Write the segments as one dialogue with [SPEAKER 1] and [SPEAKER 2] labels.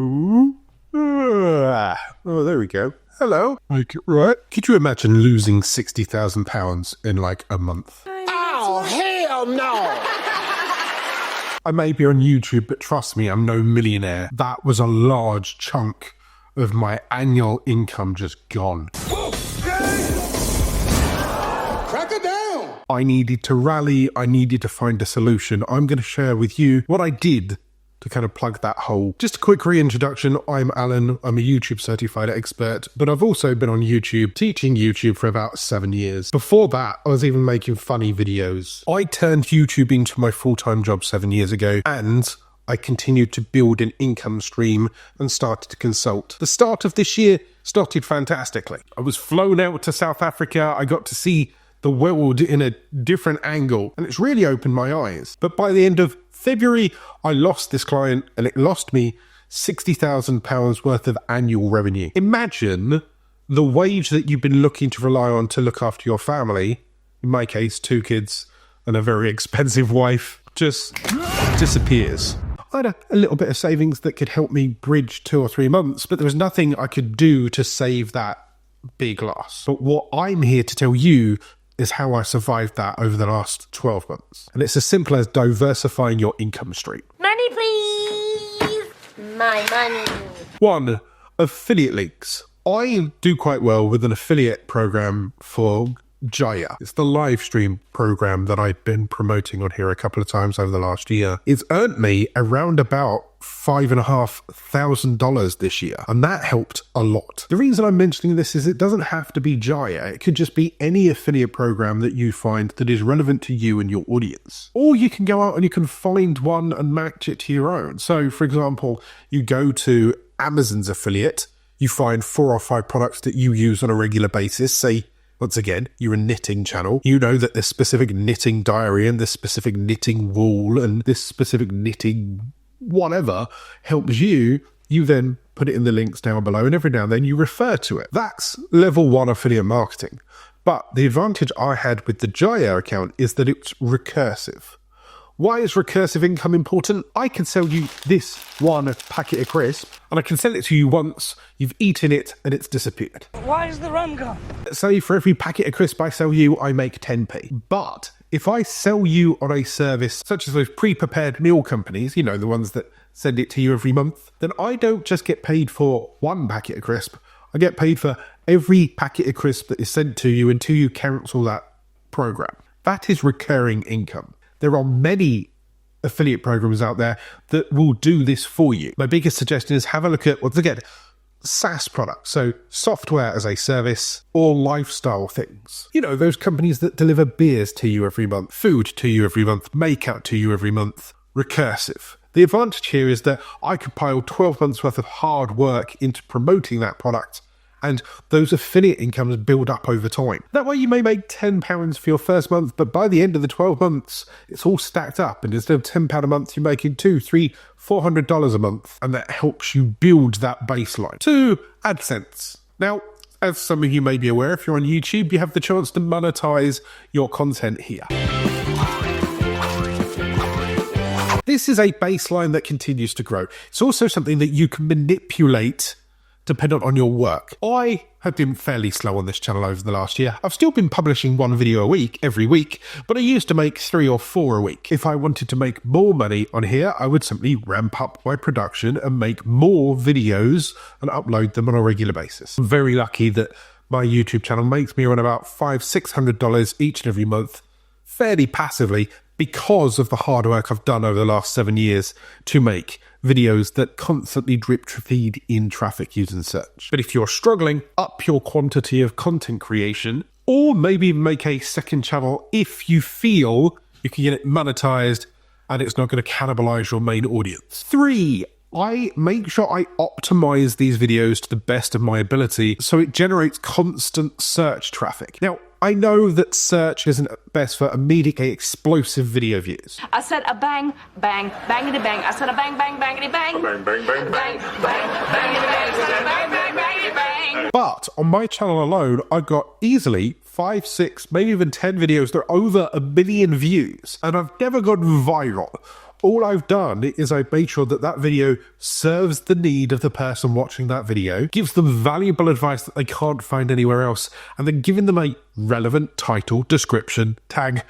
[SPEAKER 1] Ooh. Oh, there we go. Hello. Make it right. Could you imagine losing £60,000 in like a month?
[SPEAKER 2] Oh, hell no!
[SPEAKER 1] I may be on YouTube, but trust me, I'm no millionaire. That was a large chunk of my annual income just gone.
[SPEAKER 2] Crack it down!
[SPEAKER 1] I needed to rally. I needed to find a solution. I'm going to share with you what I did to kind of plug that hole. Just a quick reintroduction. I'm Alan. I'm a YouTube certified expert, but I've also been on YouTube, teaching YouTube for about 7 years. Before that, I was even making funny videos. I turned YouTube into my full-time job 7 years ago, and I continued to build an income stream and started to consult. The start of this year started fantastically. I was flown out to South Africa. I got to see the world in a different angle, and it's really opened my eyes. But by the end of February, I lost this client, and it lost me £60,000 worth of annual revenue. Imagine the wage that you've been looking to rely on to look after your family, in my case, 2 kids and a very expensive wife, just disappears. I had a little bit of savings that could help me bridge 2 or 3 months, but there was nothing I could do to save that big loss. But what I'm here to tell you is how I survived that over the last 12 months. And it's as simple as diversifying your income stream.
[SPEAKER 3] Money, please! My money.
[SPEAKER 1] 1. Affiliate links. I do quite well with an affiliate program for Jaya. It's the live stream program that I've been promoting on here a couple of times over the last year. It's earned me around about $5,500 this year, and that helped a lot. The reason I'm mentioning this is it doesn't have to be Jaya. It could just be any affiliate program that you find that is relevant to you and your audience. Or you can go out and you can find one and match it to your own. So, for example, you go to Amazon's affiliate, you find 4 or 5 products that you use on a regular basis. Say, once again, you're a knitting channel. You know that this specific knitting diary and this specific knitting wool and this specific knitting whatever helps you. You then put it in the links down below, and every now and then you refer to it. That's level 1 affiliate marketing. But the advantage I had with the Jaya account is that it's recursive. Why is recursive income important? I can sell you this one packet of crisp, and I can sell it to you once, you've eaten it, and it's disappeared.
[SPEAKER 4] Why is the rum gone?
[SPEAKER 1] Say for every packet of crisp I sell you, I make 10p. But if I sell you on a service such as those pre-prepared meal companies, you know, the ones that send it to you every month, then I don't just get paid for 1 packet of crisp. I get paid for every packet of crisp that is sent to you until you cancel that program. That is recurring income. There are many affiliate programs out there that will do this for you. My biggest suggestion is have a look at, once again, SaaS products, so software as a service, or lifestyle things. You know, those companies that deliver beers to you every month, food to you every month, make-out to you every month. Recursive. The advantage here is that I could pile 12 months worth of hard work into promoting that product, and those affiliate incomes build up over time. That way you may make £10 for your first month, but by the end of the 12 months, it's all stacked up, and instead of £10 a month, you're making $200, $300, $400 a month, and that helps you build that baseline. 2. AdSense. Now, as some of you may be aware, if you're on YouTube, you have the chance to monetize your content here. This is a baseline that continues to grow. It's also something that you can manipulate dependent on your work. I have been fairly slow on this channel over the last year. I've still been publishing 1 video a week, every week, but I used to make 3 or 4 a week. If I wanted to make more money on here, I would simply ramp up my production and make more videos and upload them on a regular basis. I'm very lucky that my YouTube channel makes me around about $500–600 each and every month, fairly passively, because of the hard work I've done over the last 7 years to make videos that constantly drip feed in traffic using search. But if you're struggling, up your quantity of content creation, or maybe even make a second channel if you feel you can get it monetized and it's not going to cannibalize your main audience. 3. I make sure I optimize these videos to the best of my ability so it generates constant search traffic. Now, I know that search isn't best for immediately explosive video views.
[SPEAKER 3] I said a bang, bang, bangity bang. I said a bang, bang, bangity bang.
[SPEAKER 2] Bang, bang, bang,
[SPEAKER 3] Bang, bang, bangity bang. I said a bang, bang, bangity bang.
[SPEAKER 1] But on my channel alone, I got easily 5, 6, maybe even 10 videos that are over 1 million views, and I've never gone viral. All I've done is I've made sure that that video serves the need of the person watching that video, gives them valuable advice that they can't find anywhere else, and then giving them a relevant title, description, tag,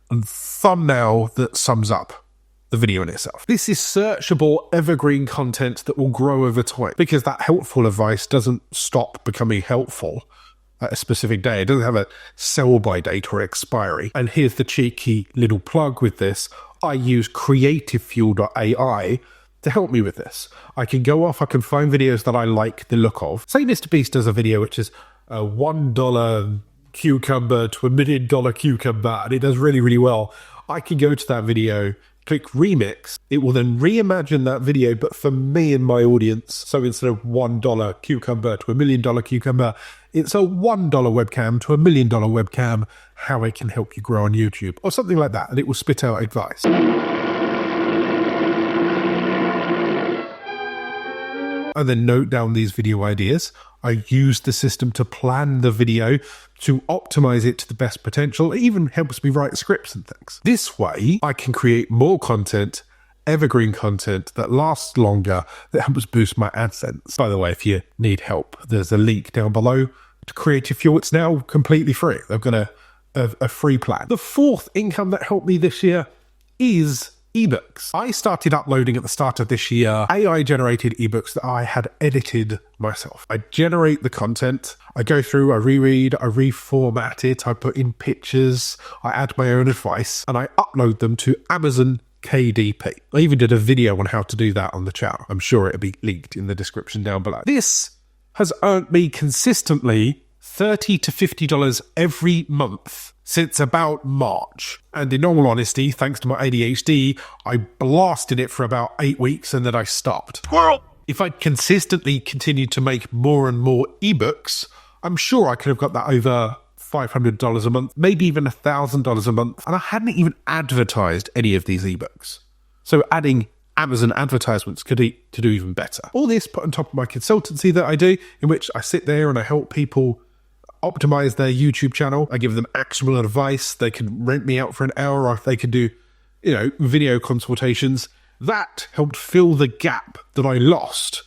[SPEAKER 1] and thumbnail that sums up the video in itself. This is searchable, evergreen content that will grow over time, because that helpful advice doesn't stop becoming helpful at a specific day. It doesn't have a sell-by date or expiry. And here's the cheeky little plug with this. I use creativefuel.ai to help me with this. I can go off, I can find videos that I like the look of. Say Mr. Beast does a video which is a $1 cucumber to $1 million cucumber, and it does really, really well. I can go to that video, click remix. It will then reimagine that video, but for me and my audience. So instead of $1 cucumber to $1 million cucumber, it's a $1 webcam to $1 million webcam, how it can help you grow on YouTube, or something like that, and it will spit out advice. And then note down these video ideas. I use the system to plan the video, to optimize it to the best potential. It even helps me write scripts and things. This way, I can create more content, evergreen content that lasts longer, that helps boost my AdSense. By the way, if you need help, there's a link down below to Creative Fuel. It's now completely free. They've got a free plan. The fourth income that helped me this year is ebooks. I started uploading at the start of this year AI-generated ebooks that I had edited myself. I generate the content, I go through, I reread, I reformat it, I put in pictures, I add my own advice, and I upload them to Amazon KDP. I even did a video on how to do that on the channel. I'm sure it'll be linked in the description down below. This has earned me consistently $30 to $50 every month since about March. And in all honesty, thanks to my ADHD, I blasted it for about 8 weeks and then I stopped.
[SPEAKER 2] Squirrel.
[SPEAKER 1] If I'd consistently continued to make more and more ebooks, I'm sure I could have got that over $500 a month, maybe even $1,000 a month. And I hadn't even advertised any of these ebooks. So adding Amazon advertisements could do even better. All this put on top of my consultancy that I do, in which I sit there and I help people optimize their YouTube channel. I give them actionable advice. They can rent me out for an hour, or if they could do, video consultations. That helped fill the gap that I lost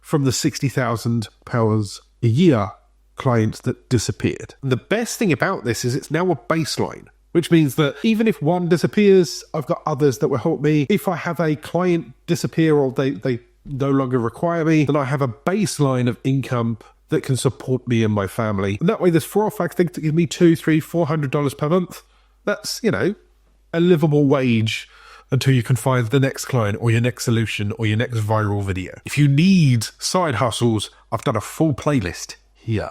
[SPEAKER 1] from the £60,000 a year clients that disappeared. And the best thing about this is it's now a baseline, which means that even if one disappears, I've got others that will help me. If I have a client disappear or they no longer require me, then I have a baseline of income that can support me and my family. And that way there's 4 or 5 things that give me $200, $300, $400 per month. That's, a livable wage until you can find the next client or your next solution or your next viral video. If you need side hustles, I've done a full playlist here.